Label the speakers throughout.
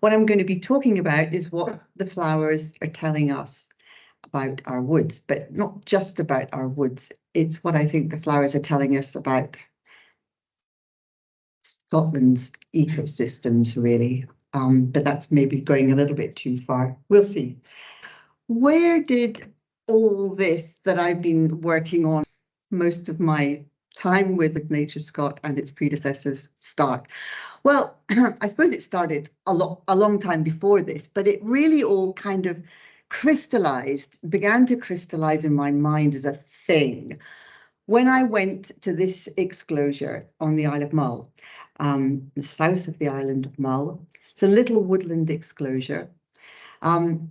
Speaker 1: What I'm going to be talking about is what the flowers are telling us about our woods, but not just about our woods. It's what I think the flowers are telling us about Scotland's ecosystems, really. But that's maybe going a little bit too far. We'll see. Where did all this that I've been working on most of my time with NatureScot and its predecessors start? Well, I suppose it started a long time before this, but it really all kind of began to crystallize in my mind as a thing when I went to this exclosure on the Isle of Mull, the south of the island of Mull. It's a little woodland exclosure, and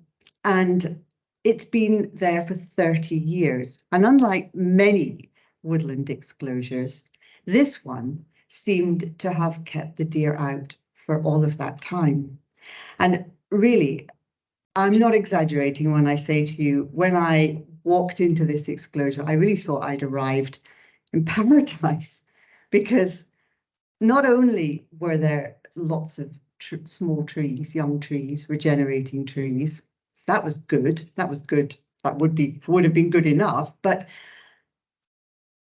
Speaker 1: it's been there for 30 years. And unlike many woodland exclosures, this one seemed to have kept the deer out for all of that time. And really, I'm not exaggerating when I say to you, when I walked into this exclosure, I really thought I'd arrived in paradise, because not only were there lots of small trees, young trees, regenerating trees, that was good. That would have been good enough, but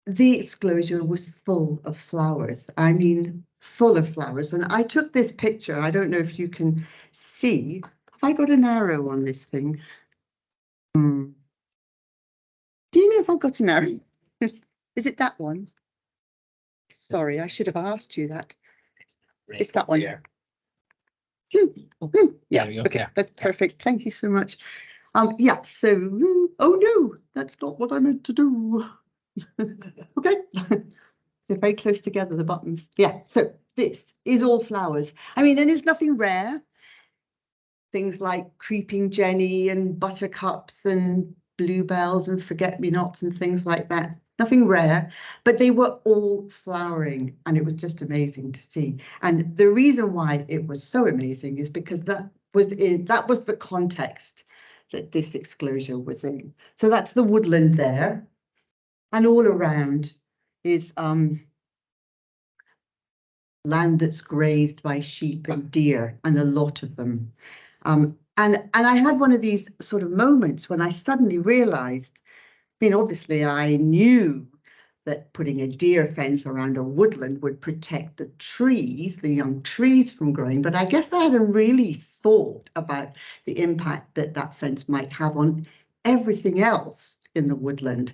Speaker 1: the exclosure was full of flowers. I mean, full of flowers. And I took this picture. I don't know if you can see. Have I got an arrow on this thing? Do you know if I've got an arrow? Is it that one? Sorry, I should have asked you that. It's that one. Yeah. Yeah. Okay, that's perfect. Thank you so much. Yeah. So, oh no, that's not what I meant to do. Okay. They're very close together, the buttons. Yeah. So this is all flowers. I mean, and there's nothing rare. Things like creeping jenny and buttercups and bluebells and forget-me-nots and things like that. Nothing rare, but they were all flowering, and it was just amazing to see. And the reason why it was so amazing is because that was the context that this exclosure was in. So that's the woodland there, and all around is land that's grazed by sheep and deer, and a lot of them. And I had one of these sort of moments when I suddenly realized, I mean, obviously I knew that putting a deer fence around a woodland would protect the trees, the young trees from growing, but I guess I hadn't really thought about the impact that that fence might have on everything else in the woodland.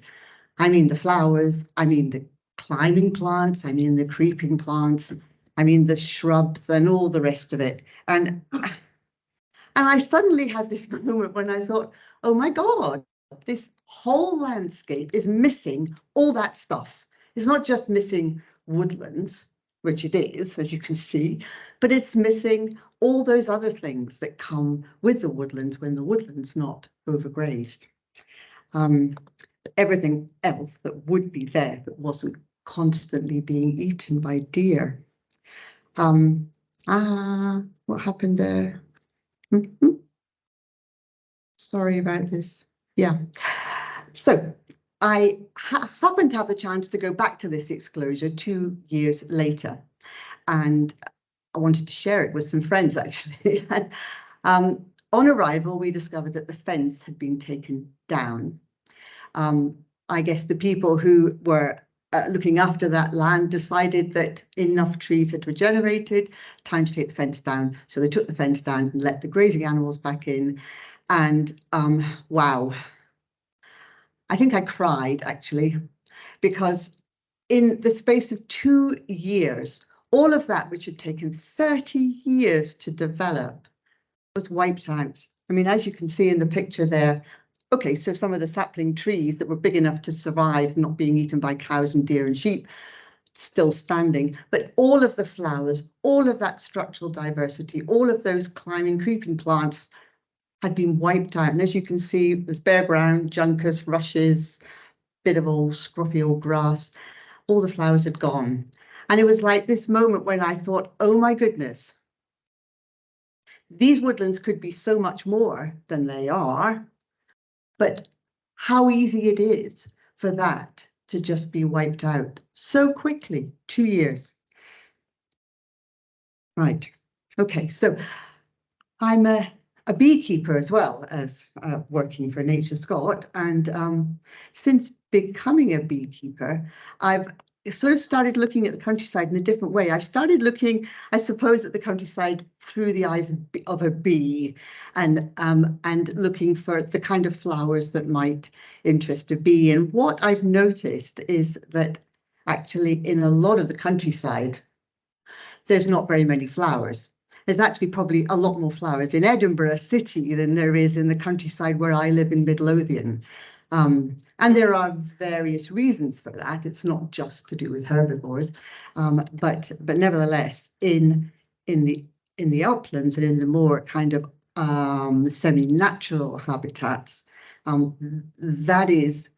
Speaker 1: I mean, the flowers, I mean, the climbing plants, I mean, the creeping plants, I mean, the shrubs and all the rest of it. And I suddenly had this moment when I thought, oh my God, this whole landscape is missing all that stuff. It's not just missing woodlands, which it is, as you can see, but it's missing all those other things that come with the woodlands when the woodland's not overgrazed. Everything else that would be there that wasn't constantly being eaten by deer. What happened there? Sorry about this. Yeah. So I happened to have the chance to go back to this exclosure 2 years later, and I wanted to share it with some friends, actually. On arrival, we discovered that the fence had been taken down. I guess the people who were looking after that land decided that enough trees had regenerated, time to take the fence down. So they took the fence down and let the grazing animals back in. And wow, I think I cried, actually, because in the space of 2 years, all of that which had taken 30 years to develop was wiped out. I mean, as you can see in the picture there, okay, so some of the sapling trees that were big enough to survive not being eaten by cows and deer and sheep, still standing, but all of the flowers, all of that structural diversity, all of those climbing, creeping plants had been wiped out. And as you can see, there's bare brown, juncus, rushes, bit of old scruffy old grass, all the flowers had gone. And it was like this moment when I thought, oh my goodness, these woodlands could be so much more than they are, but how easy it is for that to just be wiped out so quickly, 2 years. Right, okay, so I'm a beekeeper as well as working for NatureScot, and since becoming a beekeeper, I've sort of started looking at the countryside in a different way. I've started looking, I suppose, at the countryside through the eyes of a bee, and looking for the kind of flowers that might interest a bee. And what I've noticed is that actually in a lot of the countryside, there's not very many flowers. There's actually probably a lot more flowers in Edinburgh city than there is in the countryside where I live in Midlothian. And there are various reasons for that. It's not just to do with herbivores, but nevertheless, in the uplands and in the more kind of semi-natural habitats, that is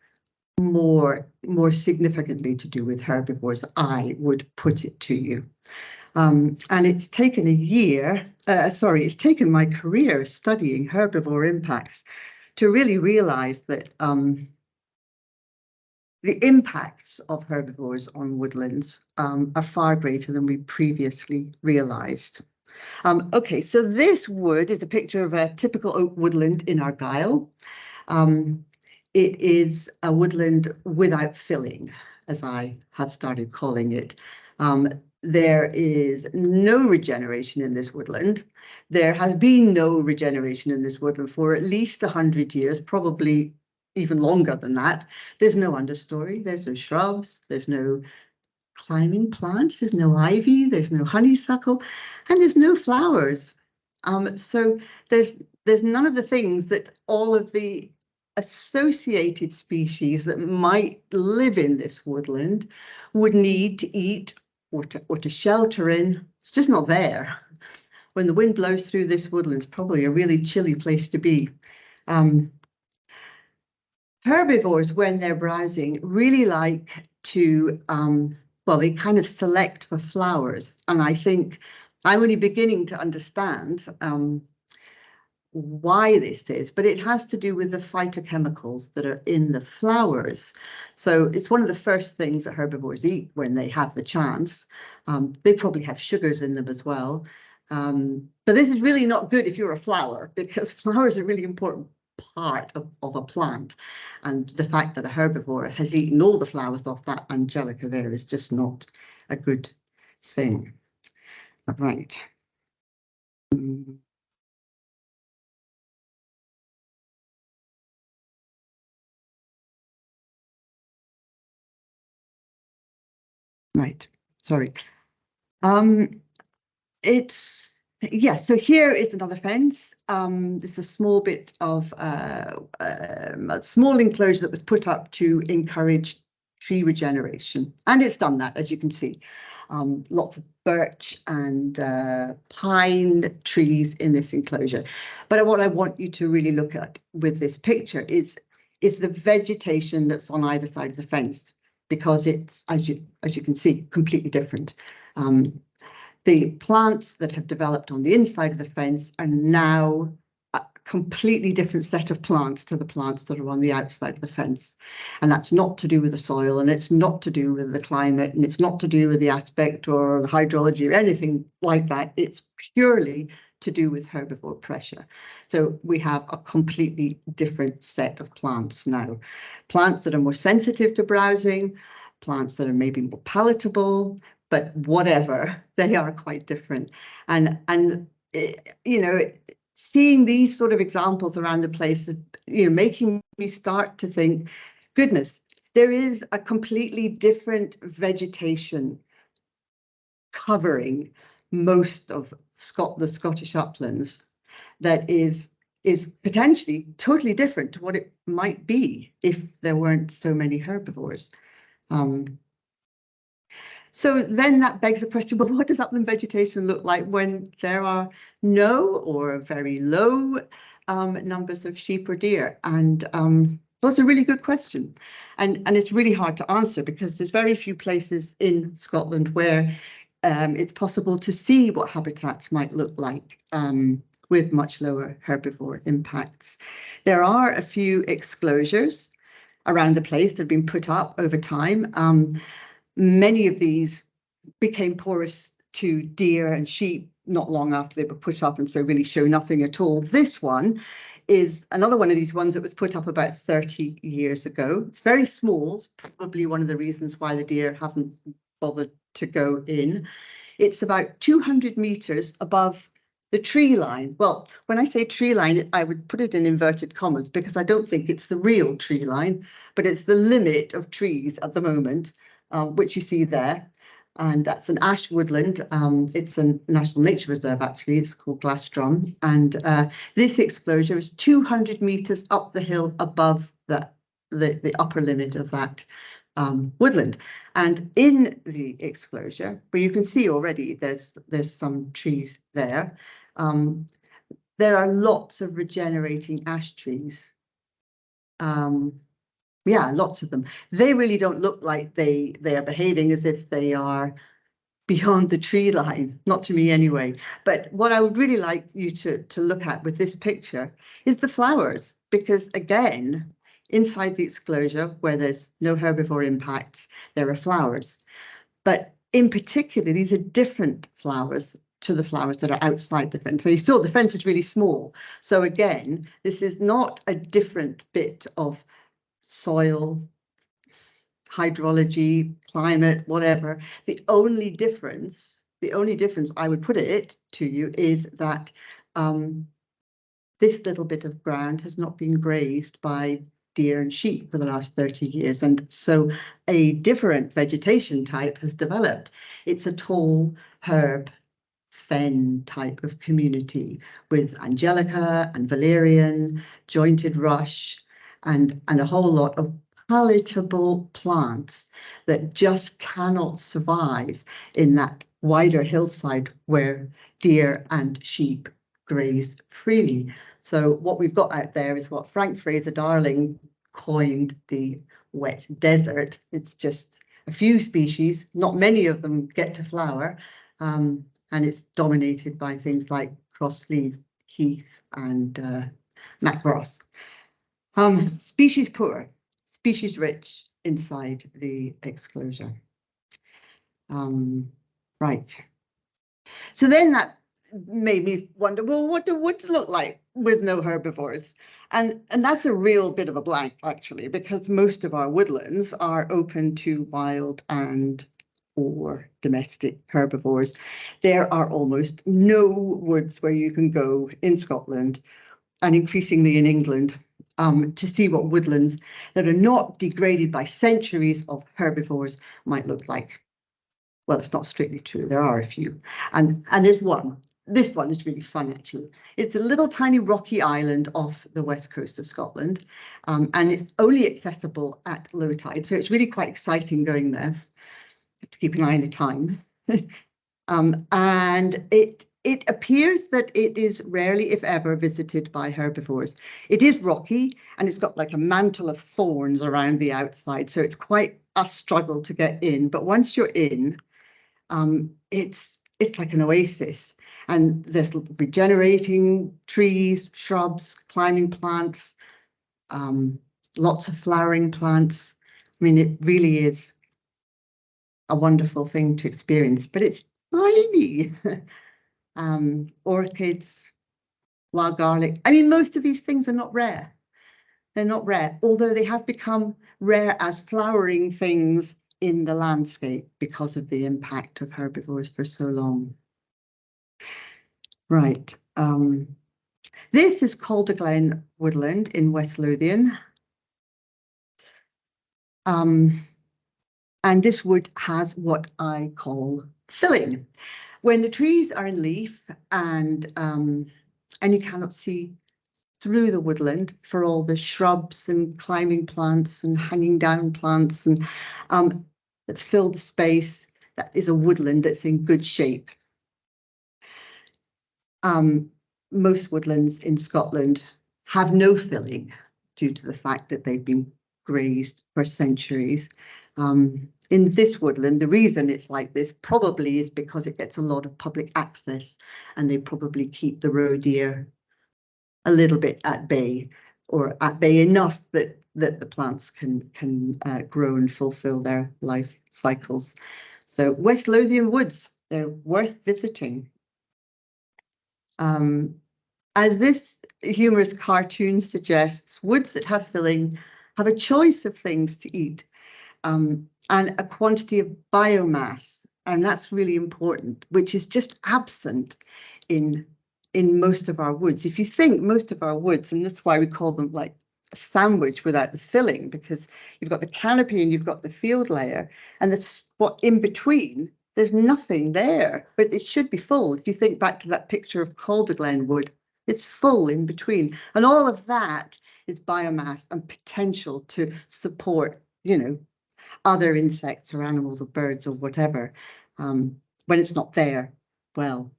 Speaker 1: more significantly to do with herbivores, I would put it to you. And it's taken it's taken my career studying herbivore impacts to really realize that the impacts of herbivores on woodlands are far greater than we previously realized. Okay, so this wood is a picture of a typical oak woodland in Argyll. It is a woodland without filling, as I have started calling it. There is no regeneration in this woodland. There has been no regeneration in this woodland for at least 100 years, probably even longer than that. There's no understory, there's no shrubs, there's no climbing plants, there's no ivy, there's no honeysuckle, and there's no flowers. So there's none of the things that all of the associated species that might live in this woodland would need to eat or to shelter in. It's just not there. When the wind blows through this woodland, it's probably a really chilly place to be. Herbivores, when they're browsing, really like to, well, they kind of select for flowers. And I think I'm only beginning to understand why this is, but it has to do with the phytochemicals that are in the flowers. So it's one of the first things that herbivores eat when they have the chance. They probably have sugars in them as well. But this is really not good if you're a flower, because flowers are a really important part of a plant. And the fact that a herbivore has eaten all the flowers off that angelica there is just not a good thing. Right. Right, sorry. So here is another fence. This is a small bit of a small enclosure that was put up to encourage tree regeneration, and it's done that, as you can see. Lots of birch and pine trees in this enclosure. But what I want you to really look at with this picture is the vegetation that's on either side of the fence, because it's, as you can see, completely different. The plants that have developed on the inside of the fence are now a completely different set of plants to the plants that are on the outside of the fence. And that's not to do with the soil, and it's not to do with the climate, and it's not to do with the aspect or the hydrology or anything like that. It's purely to do with herbivore pressure. So we have a completely different set of plants now. Plants that are more sensitive to browsing, plants that are maybe more palatable, but whatever, they are quite different. And you know, seeing these sort of examples around the place is, you know, making me start to think, goodness, there is a completely different vegetation covering most of the Scottish uplands that is potentially totally different to what it might be if there weren't so many herbivores. So then that begs the question, but what does upland vegetation look like when there are no or very low numbers of sheep or deer? And that's a really good question. And it's really hard to answer, because there's very few places in Scotland where it's possible to see what habitats might look like with much lower herbivore impacts. There are a few exclosures around the place that have been put up over time. Many of these became porous to deer and sheep not long after they were put up, and so really show nothing at all. This one is another one of these ones that was put up about 30 years ago. It's very small, it's probably one of the reasons why the deer haven't bothered to go in. It's about 200 meters above the tree line. Well, when I say tree line, I would put it in inverted commas because I don't think it's the real tree line, but it's the limit of trees at the moment, which you see there. And that's an ash woodland. It's a national nature reserve, actually. It's called Glastrom. And this exclosure is 200 meters up the hill above the upper limit of that woodland. And in the exclosure, where you can see already there's some trees there, there are lots of regenerating ash trees. Yeah, lots of them. They really don't look like they are behaving as if they are beyond the tree line, not to me anyway. But what I would really like you to look at with this picture is the flowers, because again, inside the exclosure where there's no herbivore impacts, there are flowers. But in particular, these are different flowers to the flowers that are outside the fence. So you saw the fence is really small. So again, this is not a different bit of soil, hydrology, climate, whatever. The only difference I would put it to you is that this little bit of ground has not been grazed by deer and sheep for the last 30 years. And so a different vegetation type has developed. It's a tall herb fen type of community with angelica and valerian, jointed rush, and a whole lot of palatable plants that just cannot survive in that wider hillside where deer and sheep graze freely. So what we've got out there is what Frank Fraser-Darling coined the wet desert. It's just a few species, not many of them get to flower, and it's dominated by things like crossleaf heath and macross. Species poor, species rich inside the exclosure. Right. So then that made me wonder, well, what do woods look like with no herbivores? And that's a real bit of a blank, actually, because most of our woodlands are open to wild and or domestic herbivores. There are almost no woods where you can go in Scotland and increasingly in England to see what woodlands that are not degraded by centuries of herbivores might look like. Well, it's not strictly true. There are a few. And there's one. This one is really fun, actually. It's a little tiny rocky island off the west coast of Scotland, and it's only accessible at low tide. So it's really quite exciting going there. Have to keep an eye on the time. And it appears that it is rarely, if ever, visited by herbivores. It is rocky, and it's got like a mantle of thorns around the outside. So it's quite a struggle to get in. But once you're in, it's like an oasis, and there's regenerating trees, shrubs, climbing plants, lots of flowering plants. I mean, it really is a wonderful thing to experience, but it's tiny. Orchids, wild garlic. I mean, most of these things are not rare. They're not rare, although they have become rare as flowering things in the landscape because of the impact of herbivores for so long. Right. This is Calderglen Woodland in West Lothian. And this wood has what I call filling. When the trees are in leaf and you cannot see through the woodland for all the shrubs and climbing plants and hanging down plants and that fill the space, that is a woodland that's in good shape. Most woodlands in Scotland have no filling due to the fact that they've been grazed for centuries. In this woodland, the reason it's like this probably is because it gets a lot of public access, and they probably keep the roe deer a little bit at bay, or at bay enough that the plants can grow and fulfill their life cycles. So West Lothian Woods, they're worth visiting. As this humorous cartoon suggests, woods that have filling have a choice of things to eat, and a quantity of biomass, and that's really important, which is just absent in most of our woods. If you think most of our woods, and that's why we call them like a sandwich without the filling, because you've got the canopy and you've got the field layer, and the spot in between, there's nothing there, but it should be full. If you think back to that picture of Calderglen wood, it's full in between, and all of that is biomass and potential to support, you know, other insects or animals or birds or whatever. When it's not there, well,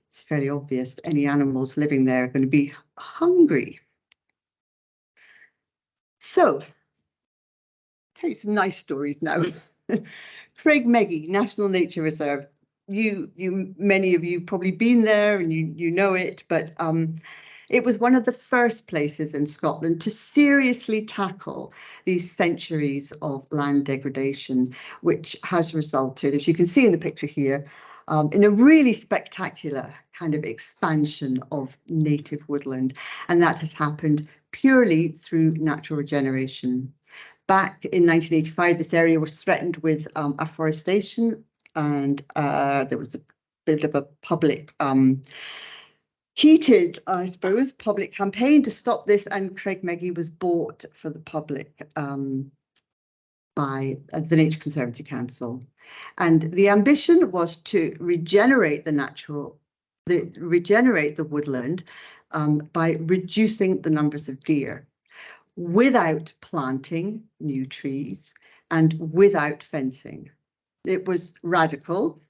Speaker 1: it's fairly obvious any animals living there are going to be hungry. So, I'll tell you some nice stories now. Craiggie National Nature Reserve. Many of you probably been there and you know it, but it was one of the first places in Scotland to seriously tackle these centuries of land degradation, which has resulted, as you can see in the picture here, in a really spectacular kind of expansion of native woodland. And that has happened purely through natural regeneration. Back in 1985, this area was threatened with afforestation, and there was a bit of a public heated, I suppose, public campaign to stop this, and Craiggie was bought for the public by the Nature Conservancy Council. And the ambition was to regenerate the woodland by reducing the numbers of deer without planting new trees and without fencing. It was radical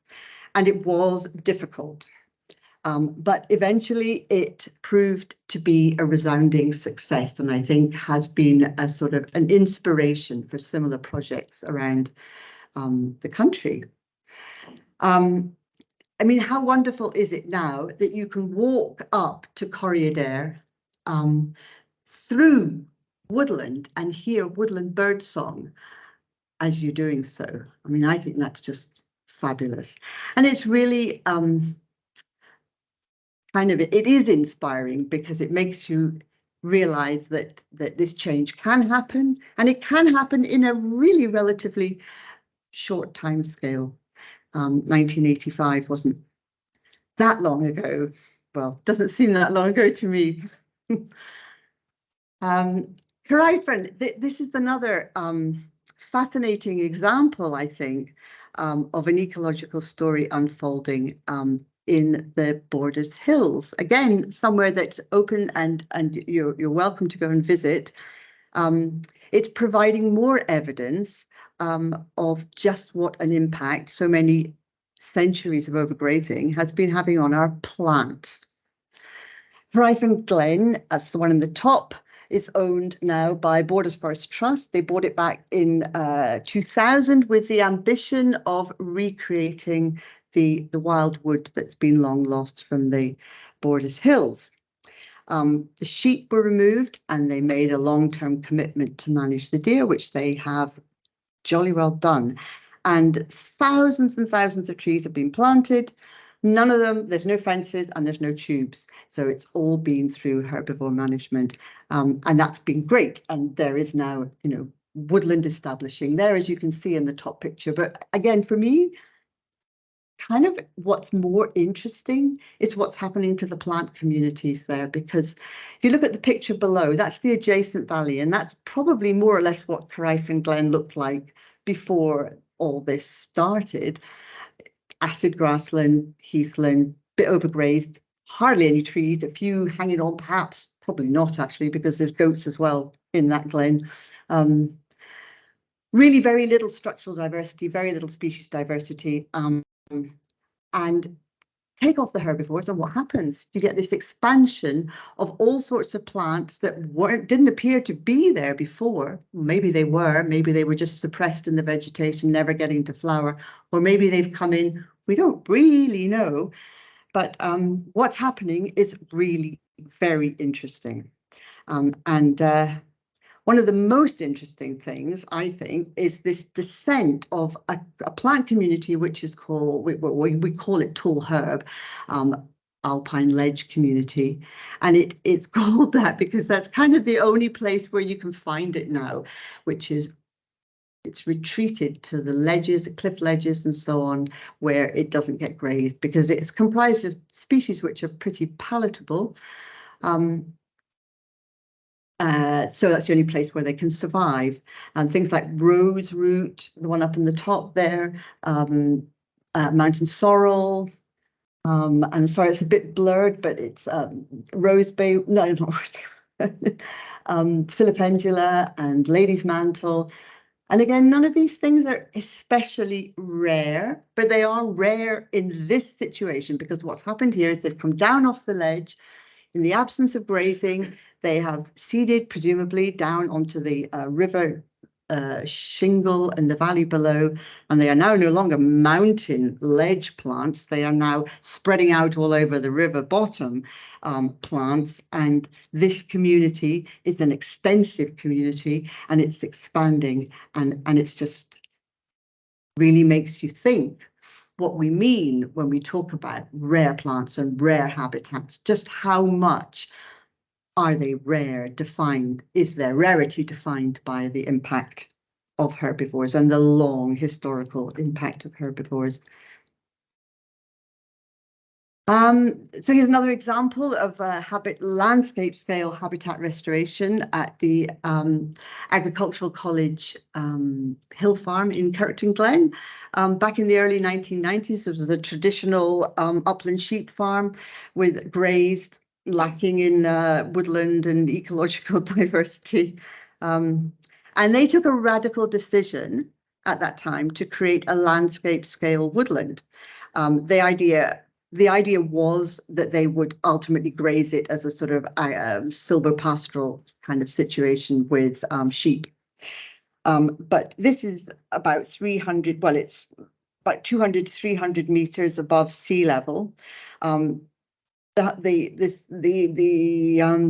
Speaker 1: and it was difficult. But eventually it proved to be a resounding success, and I think has been a sort of an inspiration for similar projects around the country. I mean, how wonderful is it now that you can walk up to Corriedale through woodland and hear woodland bird song as you're doing so. I mean, I think that's just fabulous. And it's really it is inspiring because it makes you realize that this change can happen, and it can happen in a really relatively short time scale. 1985 wasn't that long ago. Well, doesn't seem that long ago to me. This is another fascinating example, I think, of an ecological story unfolding in the Borders Hills. Again, somewhere that's open and you're welcome to go and visit. It's providing more evidence of just what an impact so many centuries of overgrazing has been having on our plants. Ren Glenn, as the one in the top, is owned now by Borders Forest Trust. They bought it back in 2000 with the ambition of recreating the wildwood that's been long lost from the Borders Hills. The sheep were removed and they made a long-term commitment to manage the deer, which they have jolly well done. And thousands of trees have been planted. None of them, there's no fences and there's no tubes. So it's all been through herbivore management. And that's been great. And there is now, you know, woodland establishing there, as you can see in the top picture. But again, for me, kind of what's more interesting is what's happening to the plant communities there, because if you look at the picture below, that's the adjacent valley, and that's probably more or less what Craiggie Glen looked like before all this started. Acid grassland, heathland, bit overgrazed, hardly any trees, a few hanging on, perhaps, probably not actually, because there's goats as well in that glen. Really very little structural diversity, very little species diversity. And take off the herbivores, and what happens? You get this expansion of all sorts of plants that didn't appear to be there before. Maybe they were just suppressed in the vegetation, never getting to flower, or maybe they've come in. We don't really know, but what's happening is really very interesting. One of the most interesting things, I think, is this descent of a plant community, which is called, we call it tall herb, alpine ledge community, and it's called that because that's kind of the only place where you can find it now, which is it's retreated to the ledges, the cliff ledges and so on, where it doesn't get grazed because it's comprised of species which are pretty palatable. So that's the only place where they can survive. And things like rose root, the one up in the top there, mountain sorrel, I'm sorry, it's a bit blurred, but it's rosebay, no, not rosebay, philopendula and lady's mantle. And again, none of these things are especially rare, but they are rare in this situation because what's happened here is they've come down off the ledge. In the absence of grazing, they have seeded, presumably, down onto the river shingle in the valley below, and they are now no longer mountain ledge plants. They are now spreading out all over the river bottom plants, and this community is an extensive community, and it's expanding, and it's just really makes you think what we mean when we talk about rare plants and rare habitats. Just how much are they rare, defined? Is their rarity defined by the impact of herbivores and the long historical impact of herbivores? So here's another example of landscape scale habitat restoration at the Agricultural College Hill Farm in Ren Glenn. Back in the early 1990s, it was a traditional upland sheep farm with grazed, lacking in woodland and ecological diversity. And they took a radical decision at that time to create a landscape scale woodland. The idea was that they would ultimately graze it as a sort of silver pastoral kind of situation with sheep. But this is about 300, well, it's about 200 to 300 meters above sea level. The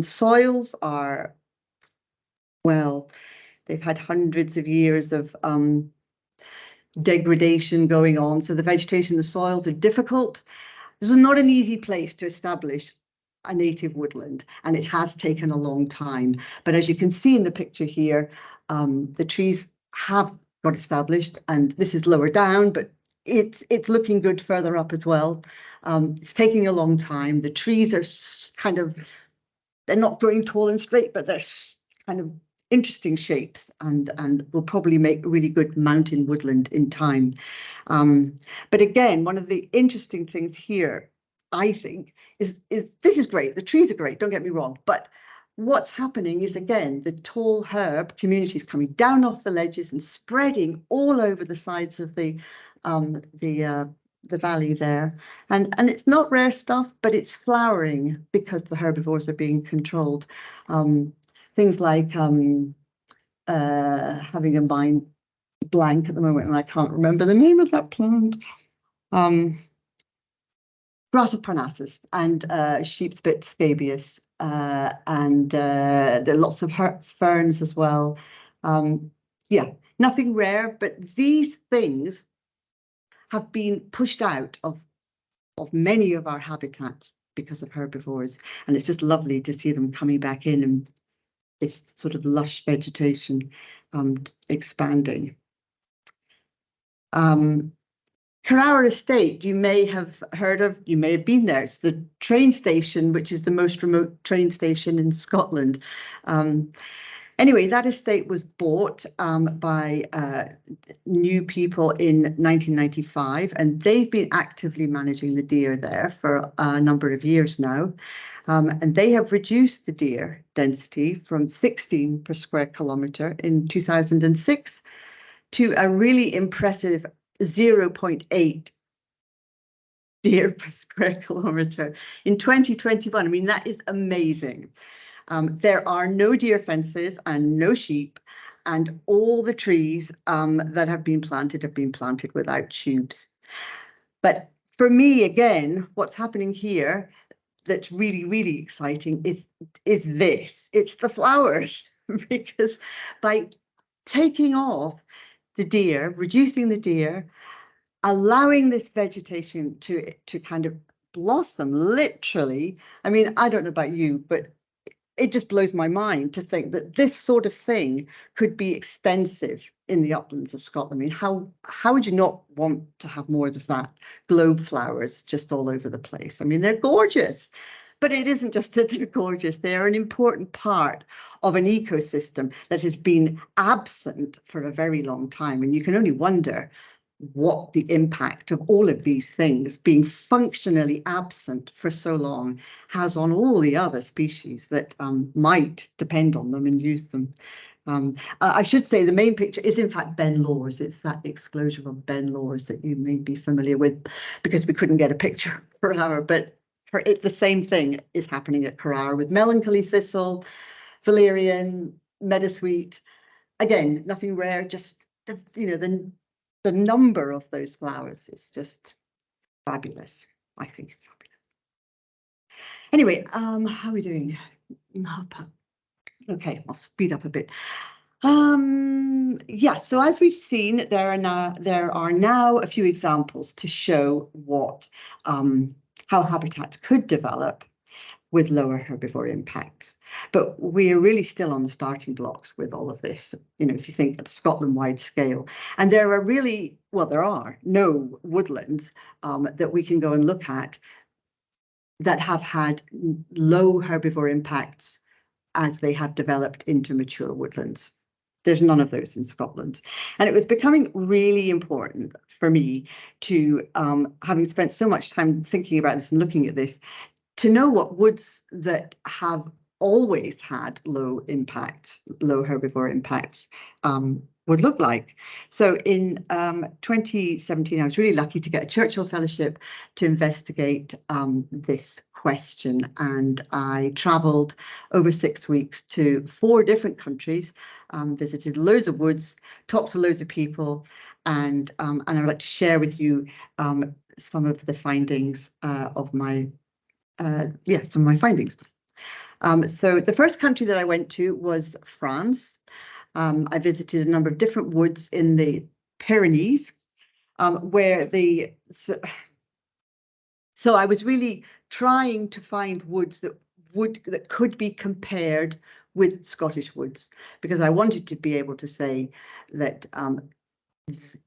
Speaker 1: soils are, well, they've had hundreds of years of degradation going on. So the vegetation, the soils are difficult. This is not an easy place to establish a native woodland, and it has taken a long time. But as you can see in the picture here, the trees have got established, and this is lower down, but it's looking good further up as well. It's taking a long time. The trees are kind of, they're not growing tall and straight, but they're kind of interesting shapes and will probably make really good mountain woodland in time. But again, one of the interesting things here, I think, is this is great. The trees are great, don't get me wrong, but what's happening is, again, the tall herb community is coming down off the ledges and spreading all over the sides of the valley there. And it's not rare stuff, but it's flowering because the herbivores are being controlled. Things like having a mind blank at the moment, and I can't remember the name of that plant. Grass of Parnassus and sheepspit scabious, and there are lots of ferns as well. Yeah, nothing rare, but these things have been pushed out of many of our habitats because of herbivores, and it's just lovely to see them coming back in, and this sort of lush vegetation expanding. Carrara Estate, you may have heard of, you may have been there. It's the train station, which is the most remote train station in Scotland. Anyway, that estate was bought by new people in 1995, and they've been actively managing the deer there for a number of years now. And they have reduced the deer density from 16 per square kilometre in 2006 to a really impressive 0.8 deer per square kilometre in 2021. I mean, that is amazing. There are no deer fences and no sheep, and all the trees that have been planted without tubes. But for me, again, what's happening here that's really, really exciting is this. It's the flowers, because by taking off the deer, reducing the deer, allowing this vegetation to kind of blossom, literally. I mean, I don't know about you, but it just blows my mind to think that this sort of thing could be extensive in the uplands of Scotland. I mean, how would you not want to have more of that? Globe flowers just all over the place. I mean, they're gorgeous, but it isn't just that they're gorgeous. They're an important part of an ecosystem that has been absent for a very long time. And you can only wonder what the impact of all of these things being functionally absent for so long has on all the other species that might depend on them and use them. I should say the main picture is in fact Ben Lawers. It's that exclosure of Ben Lawers that you may be familiar with, because we couldn't get a picture per hour, but the same thing is happening at Carrara with melancholy thistle, valerian, meadowsweet. Again, nothing rare, just the number of those flowers is just fabulous. I think it's fabulous. Anyway, how are we doing? Okay, I'll speed up a bit. Yeah, so as we've seen, there are now a few examples to show what how habitats could develop with lower herbivore impacts. But we're really still on the starting blocks with all of this, if you think at a Scotland-wide scale. And there are really, well, there are no woodlands that we can go and look at that have had low herbivore impacts as they have developed into mature woodlands. There's none of those in Scotland. And it was becoming really important for me to, having spent so much time thinking about this and looking at this, to know what woods that have always had low herbivore impacts would look like. So in 2017, I was really lucky to get a Churchill Fellowship to investigate this question. And I travelled over 6 weeks to 4 different countries, visited loads of woods, talked to loads of people, and I would like to share with you some of the findings of my some of my findings. So the first country that I went to was France. I visited a number of different woods in the Pyrenees, where so I was really trying to find woods that could be compared with Scottish woods, because I wanted to be able to say that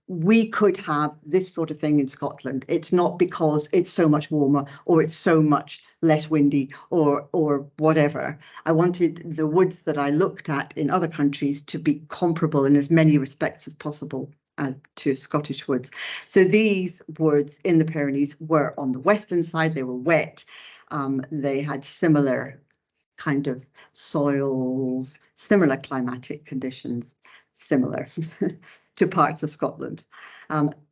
Speaker 1: we could have this sort of thing in Scotland. It's not because it's so much warmer or it's so much less windy or whatever. I wanted the woods that I looked at in other countries to be comparable in as many respects as possible to Scottish woods. So these woods in the Pyrenees were on the western side. They were wet. They had similar kind of soils, similar climatic conditions, similar to parts of Scotland.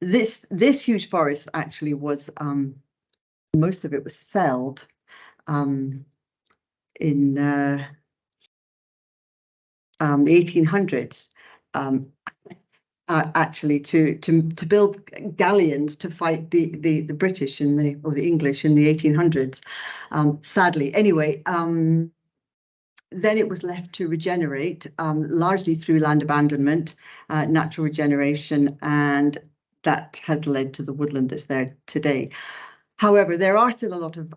Speaker 1: This huge forest actually was, most of it was felled in the 1800s, actually to build galleons to fight the British or the English in the 1800s. Sadly, anyway. Then it was left to regenerate, largely through land abandonment, natural regeneration, and that has led to the woodland that's there today. However, there are still a lot of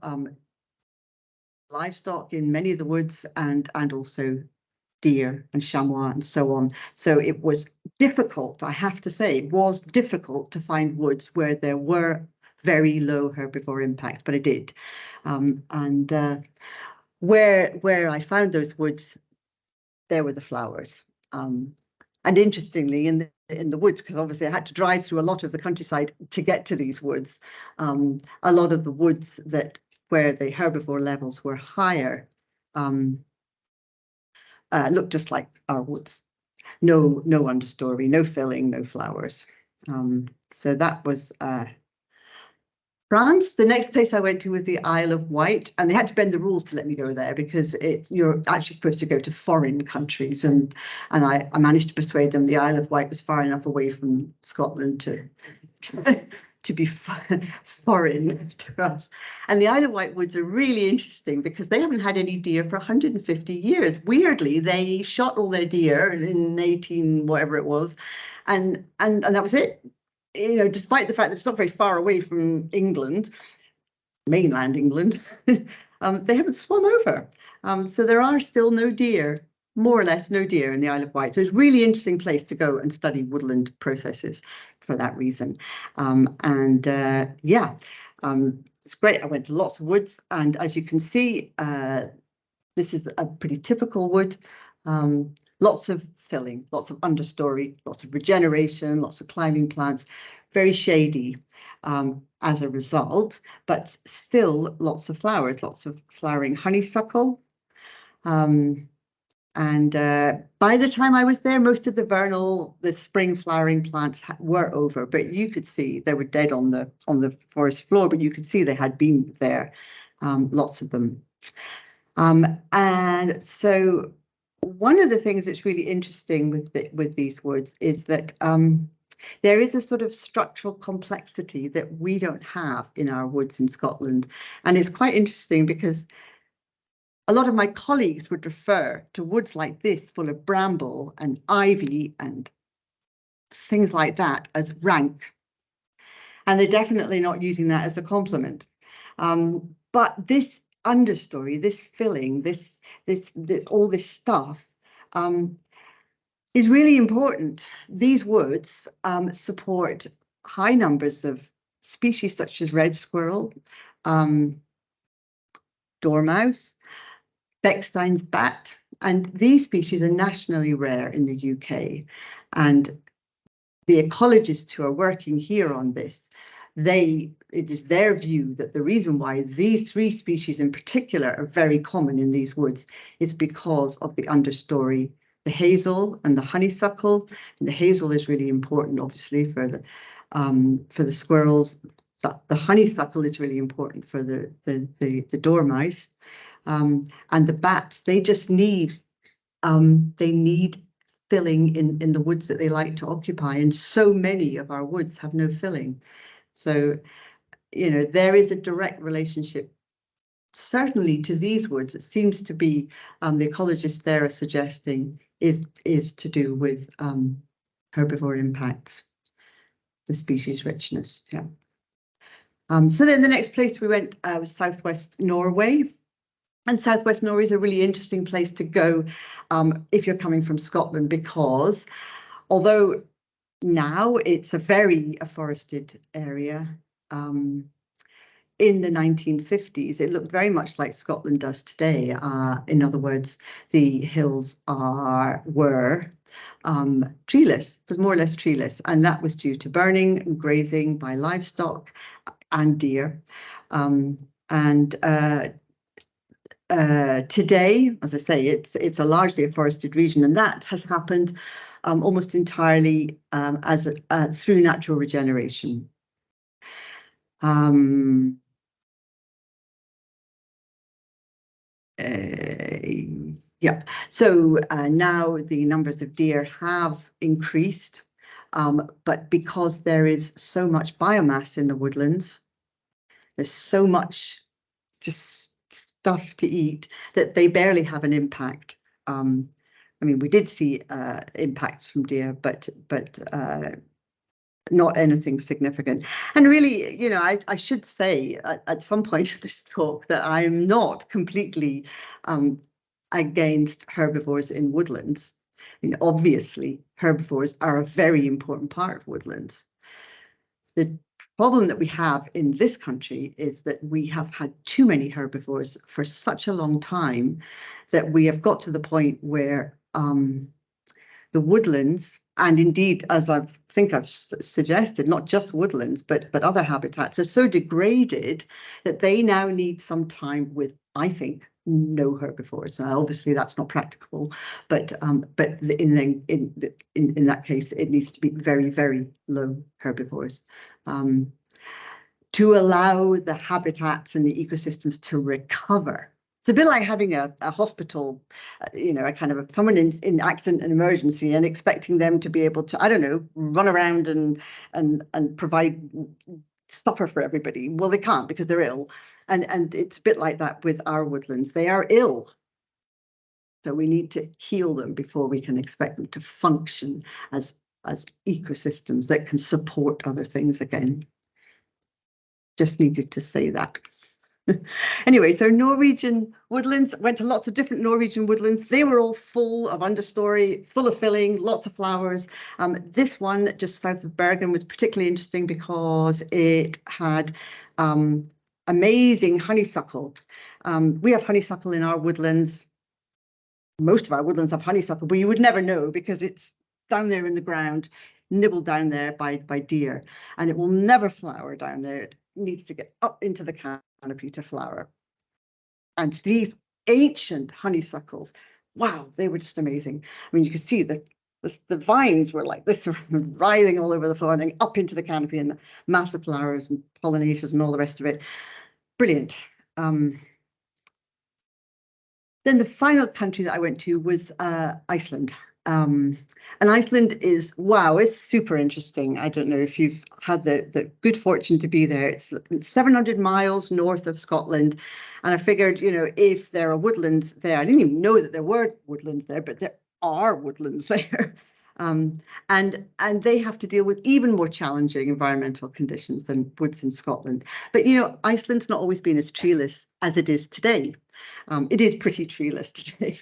Speaker 1: livestock in many of the woods, and also deer and chamois and so on. So it was difficult, I have to say, it was difficult to find woods where there were very low herbivore impacts, but I did. Where I found those woods, there were the flowers. And interestingly, in the woods, because obviously I had to drive through a lot of the countryside to get to these woods, a lot of the woods where the herbivore levels were higher looked just like our woods. No understory, no filling, no flowers. So that was France. The next place I went to was the Isle of Wight, and they had to bend the rules to let me go there because you're actually supposed to go to foreign countries, and I managed to persuade them the Isle of Wight was far enough away from Scotland to be foreign to us. And the Isle of Wight woods are really interesting because they haven't had any deer for 150 years. Weirdly, they shot all their deer in 18 whatever it was, and that was it. Despite the fact that it's not very far away from England, mainland England, they haven't swum over. So there are still no deer, more or less no deer in the Isle of Wight. So it's a really interesting place to go and study woodland processes for that reason. Yeah, it's great. I went to lots of woods, and as you can see, this is a pretty typical wood. Lots of filling, lots of understory, lots of regeneration, lots of climbing plants, very shady as a result, but still lots of flowers, lots of flowering honeysuckle. And by the time I was there, most of the spring flowering plants were over, but you could see they were dead on the forest floor, but you could see they had been there, lots of them. And so one of the things that's really interesting with these woods is that there is a sort of structural complexity that we don't have in our woods in Scotland. And it's quite interesting because a lot of my colleagues would refer to woods like this, full of bramble and ivy and things like that, as rank. And they're definitely not using that as a compliment. But this understory, this filling, this all this stuff is really important. These woods support high numbers of species such as red squirrel, dormouse, Bechstein's bat, and these species are nationally rare in the UK. And the ecologists who are working here on this, it is their view that the reason why these three species in particular are very common in these woods is because of the understory, the hazel and the honeysuckle. And the hazel is really important, obviously, for the squirrels. The honeysuckle is really important for the dormice. And the bats, they just need filling in the woods that they like to occupy, and so many of our woods have no filling. So, you know, there is a direct relationship, certainly to these woods. It seems to be the ecologists there are suggesting is to do with herbivore impacts, the species richness. Yeah. So then the next place we went was southwest Norway. And southwest Norway is a really interesting place to go if you're coming from Scotland, because although now it's a very afforested area, in the 1950s, it looked very much like Scotland does today. In other words, the hills were treeless, was more or less treeless, and that was due to burning and grazing by livestock and deer. Today, as I say, it's a largely a forested region, and that has happened almost entirely through natural regeneration. Yeah, so now the numbers of deer have increased, but because there is so much biomass in the woodlands, there's so much just stuff to eat that they barely have an impact. I mean, we did see impacts from deer, but not anything significant. And really, you know, I should say at some point in this talk that I'm not completely against herbivores in woodlands. I mean, obviously, herbivores are a very important part of woodlands. The problem that we have in this country is that we have had too many herbivores for such a long time that we have got to the point where the woodlands, and indeed, as I think I've suggested, not just woodlands, but other habitats, are so degraded that they now need some time with, I think, no herbivores. Now, obviously, that's not practicable, but in that case, it needs to be very, very low herbivores to allow the habitats and the ecosystems to recover. It's a bit like having a hospital, you know, a kind of someone in accident and emergency and expecting them to be able to, I don't know, run around and provide supper for everybody. Well, they can't because they're ill. And it's a bit like that with our woodlands. They are ill. So we need to heal them before we can expect them to function as ecosystems that can support other things again. Just needed to say that. Anyway, so Norwegian woodlands, went to lots of different Norwegian woodlands. They were all full of understory, full of filling, lots of flowers. This one just south of Bergen was particularly interesting because it had amazing honeysuckle. We have honeysuckle in our woodlands. Most of our woodlands have honeysuckle, but you would never know because it's down there in the ground, nibbled down there by deer, and it will never flower down there. It needs to get up into the canopy to flower. And these ancient honeysuckles, wow, they were just amazing. I mean, you could see that the vines were like this, writhing all over the floor and then up into the canopy, and massive flowers and pollinators and all the rest of it. Brilliant. Then the final country that I went to was Iceland. And Iceland is, wow, it's super interesting. I don't know if you've had the good fortune to be there. It's 700 miles north of Scotland. And I figured, you know, if there are woodlands there, I didn't even know that there were woodlands there, but there are woodlands there. And they have to deal with even more challenging environmental conditions than woods in Scotland. But, you know, Iceland's not always been as treeless as it is today. It is pretty treeless today.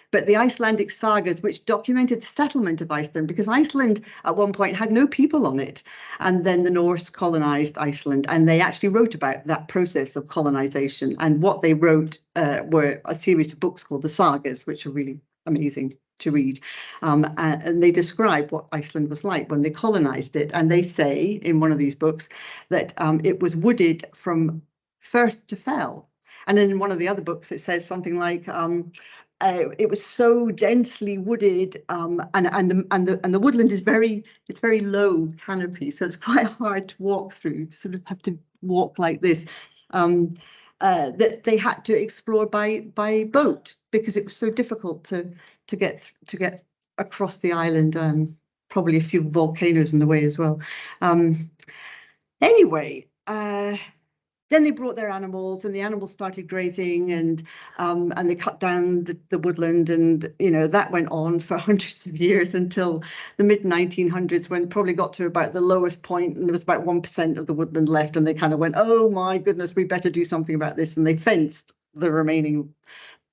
Speaker 1: But the Icelandic sagas, which documented the settlement of Iceland, because Iceland at one point had no people on it, and then the Norse colonized Iceland, and they actually wrote about that process of colonization. And what they wrote were a series of books called the sagas, which are really amazing to read. And they describe what Iceland was like when they colonized it. And they say in one of these books that it was wooded from firth to fell. And then in one of the other books, it says something like it was so densely wooded, and the woodland is very low canopy, so it's quite hard to walk through. You sort of have to walk like this. That they had to explore by boat because it was so difficult to get across the island. Probably a few volcanoes in the way as well. Anyway. Then they brought their animals, and the animals started grazing, and they cut down the woodland, and you know that went on for hundreds of years until the mid-1900s, when it probably got to about the lowest point, and there was about 1% of the woodland left, and they kind of went, oh my goodness, we better do something about this, and they fenced the remaining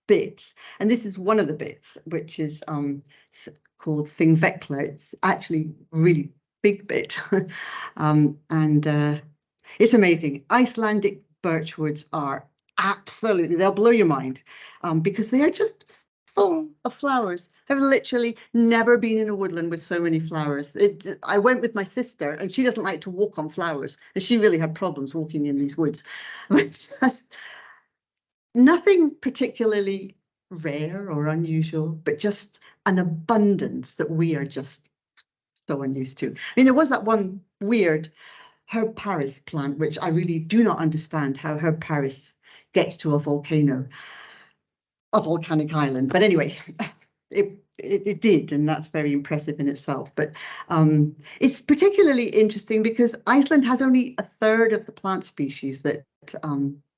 Speaker 1: bits. And this is one of the bits, which is called Thingvellir. It's actually a really big bit, it's amazing. Icelandic birchwoods are absolutely, they'll blow your mind because they are just full of flowers. I've literally never been in a woodland with so many flowers. I went with my sister, and she doesn't like to walk on flowers, and she really had problems walking in these woods. It's just nothing particularly rare or unusual, but just an abundance that we are just so unused to. I mean, there was that one weird Herb Paris plant, which I really do not understand how Herb Paris gets to a volcano, a volcanic island. But anyway, it did, and that's very impressive in itself. But it's particularly interesting because Iceland has only a third of the plant species that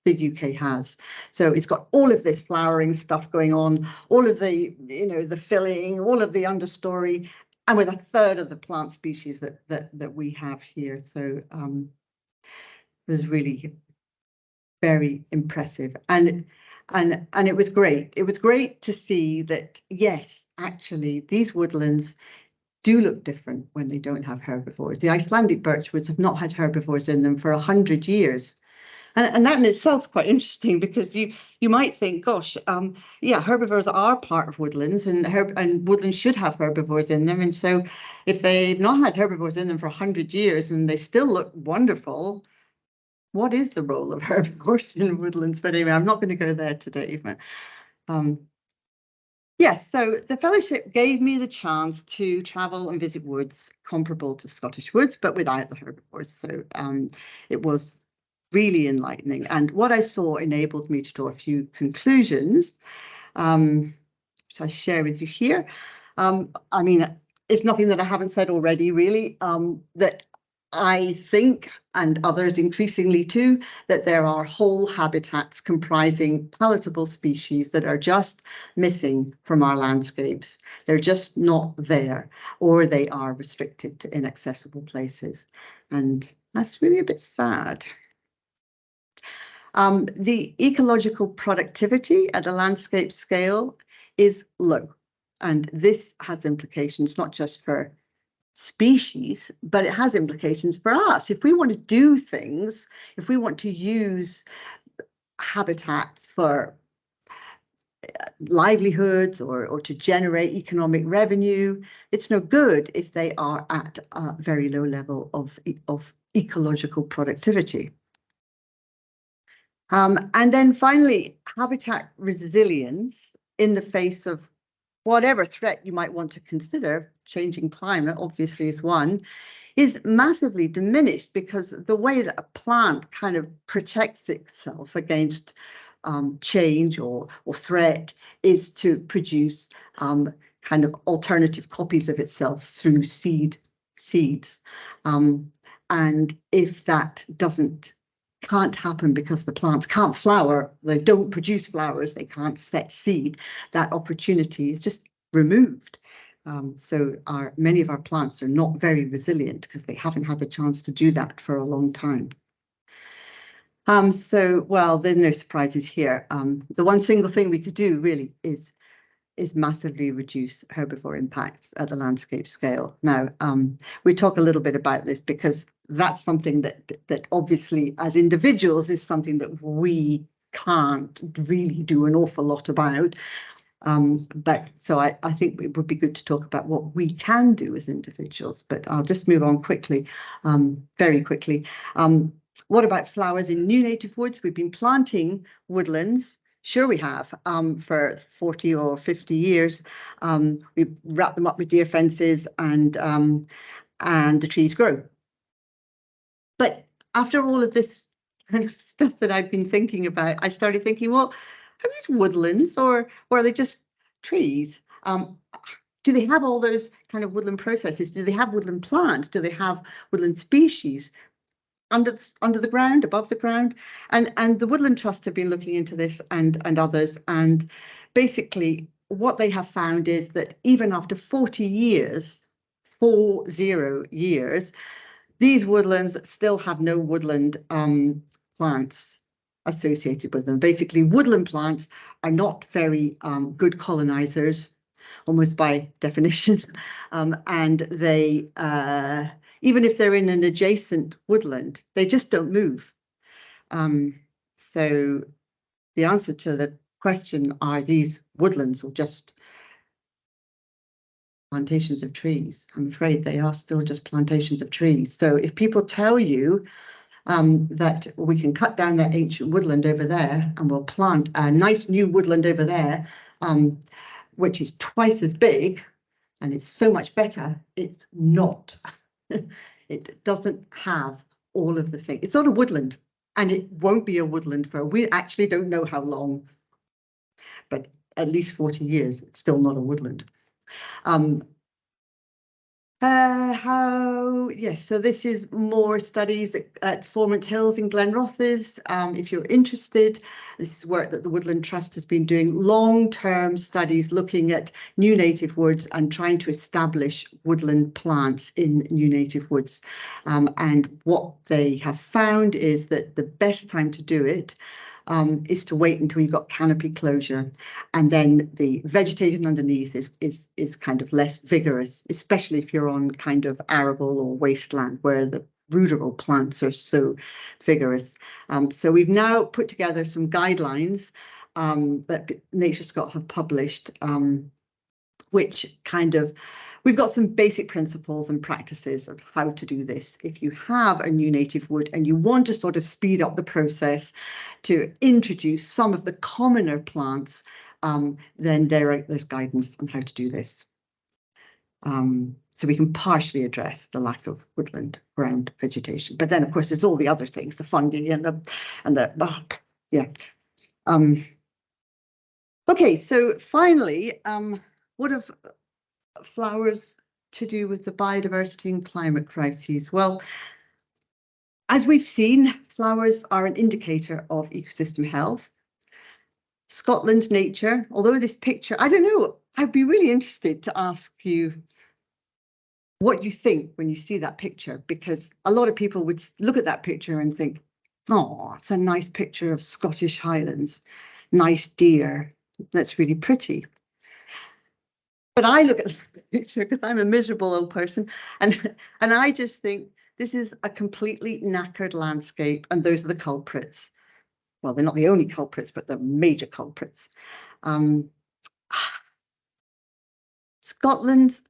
Speaker 1: the UK has. So it's got all of this flowering stuff going on, all of the, you know, the filling, all of the understory, and with a third of the plant species that we have here. So it was really very impressive, and it was great. It was great to see that, yes, actually these woodlands do look different when they don't have herbivores. The Icelandic birchwoods have not had herbivores in them for 100 years. And that in itself is quite interesting because you might think, gosh, yeah, herbivores are part of woodlands, and woodlands should have herbivores in them. And so if they've not had herbivores in them for 100 years and they still look wonderful, what is the role of herbivores in woodlands? But anyway, I'm not going to go there today. But yes, so the fellowship gave me the chance to travel and visit woods comparable to Scottish woods, but without the herbivores. So it was really enlightening, and what I saw enabled me to draw a few conclusions, which I share with you here. I mean, it's nothing that I haven't said already, really, that I think, and others increasingly too, that there are whole habitats comprising palatable species that are just missing from our landscapes. They're just not there, or they are restricted to inaccessible places. And that's really a bit sad. The ecological productivity at a landscape scale is low. And this has implications not just for species, but it has implications for us. If we want to do things, if we want to use habitats for livelihoods or to generate economic revenue, it's no good if they are at a very low level of ecological productivity. And then finally, habitat resilience in the face of whatever threat you might want to consider, changing climate obviously is one, is massively diminished because the way that a plant kind of protects itself against change or threat is to produce kind of alternative copies of itself through seeds. And if that can't happen because the plants can't flower, they don't produce flowers, they can't set seed, that opportunity is just removed. So many of our plants are not very resilient because they haven't had the chance to do that for a long time. Well, there's no surprises here. The one single thing we could do really is massively reduce herbivore impacts at the landscape scale. Now, we talk a little bit about this because that's something that obviously as individuals is something that we can't really do an awful lot about. But so I think it would be good to talk about what we can do as individuals, but I'll just move on quickly, very quickly. What about flowers in new native woods? We've been planting woodlands. Sure we have, for 40 or 50 years. We wrap them up with deer fences and the trees grow. But after all of this kind of stuff that I've been thinking about, I started thinking, well, are these woodlands or are they just trees? Do they have all those kind of woodland processes? Do they have woodland plants? Do they have woodland species under the ground, above the ground? And the Woodland Trust have been looking into this and others. And basically what they have found is that even after 40 years, these woodlands still have no woodland plants associated with them. Basically, woodland plants are not very good colonizers, almost by definition, and they, even if they're in an adjacent woodland, they just don't move. So the answer to the question, are these woodlands or just plantations of trees? I'm afraid they are still just plantations of trees. So if people tell you that we can cut down that ancient woodland over there and we'll plant a nice new woodland over there, which is twice as big and it's so much better, it's not. It doesn't have all of the things. It's not a woodland, and it won't be a woodland for, we actually don't know how long, but at least 40 years, it's still not a woodland. Yes, so this is more studies at Foremont Hills in Glenrothes. If you're interested, this is work that the Woodland Trust has been doing, long-term studies looking at new native woods and trying to establish woodland plants in new native woods. And what they have found is that the best time to do it is to wait until you've got canopy closure, and then the vegetation underneath is kind of less vigorous, especially if you're on kind of arable or wasteland where the ruderal plants are so vigorous. So we've now put together some guidelines that NatureScot have published, which kind of, we've got some basic principles and practices of how to do this. If you have a new native wood and you want to sort of speed up the process to introduce some of the commoner plants, then there's guidance on how to do this. So we can partially address the lack of woodland ground vegetation. But then, of course, there's all the other things, the fungi Okay, so finally, what have flowers to do with the biodiversity and climate crises? Well, as we've seen, flowers are an indicator of ecosystem health. Scotland's nature, although this picture, I don't know, I'd be really interested to ask you what you think when you see that picture, because a lot of people would look at that picture and think, Oh, it's a nice picture of Scottish Highlands. Nice deer. That's really pretty. But I look at the picture because I'm a miserable old person, and I just think this is a completely knackered landscape, and those are the culprits. Well, they're not the only culprits, but the major culprits. Scotland's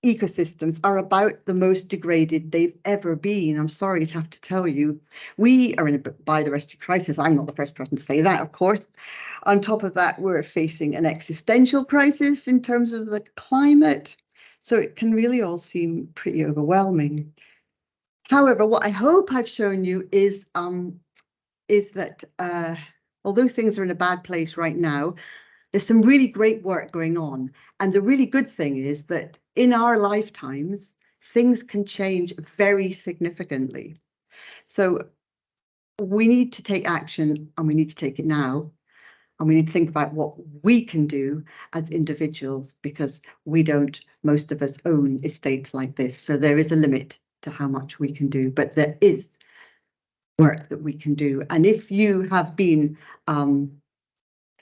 Speaker 1: ecosystems are about the most degraded they've ever been. I'm sorry to have to tell you. We are in a biodiversity crisis. I'm not the first person to say that, of course. On top of that, we're facing an existential crisis in terms of the climate. So it can really all seem pretty overwhelming. However, what I hope I've shown you is that although things are in a bad place right now, there's some really great work going on. And the really good thing is that in our lifetimes, things can change very significantly. So we need to take action, and we need to take it now. And we need to think about what we can do as individuals, because we don't, most of us, own estates like this. So there is a limit to how much we can do, but there is work that we can do. And if you have been,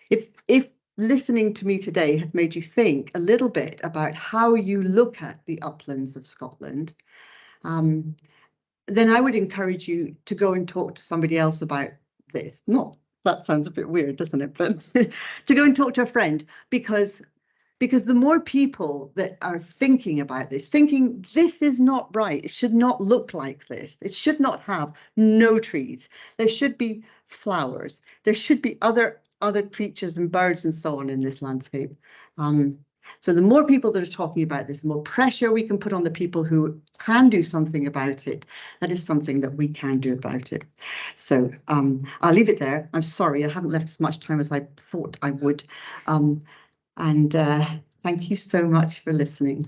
Speaker 1: if listening to me today has made you think a little bit about how you look at the uplands of Scotland, then I would encourage you to go and talk to somebody else about this. Not, that sounds a bit weird, doesn't it? But to go and talk to a friend, because the more people that are thinking about this, thinking this is not right, it should not look like this, it should not have no trees, there should be flowers, there should be other creatures and birds and so on in this landscape. So the more people that are talking about this, the more pressure we can put on the people who can do something about it. That is something that we can do about it. So I'll leave it there. I'm sorry, I haven't left as much time as I thought I would. And thank you so much for listening.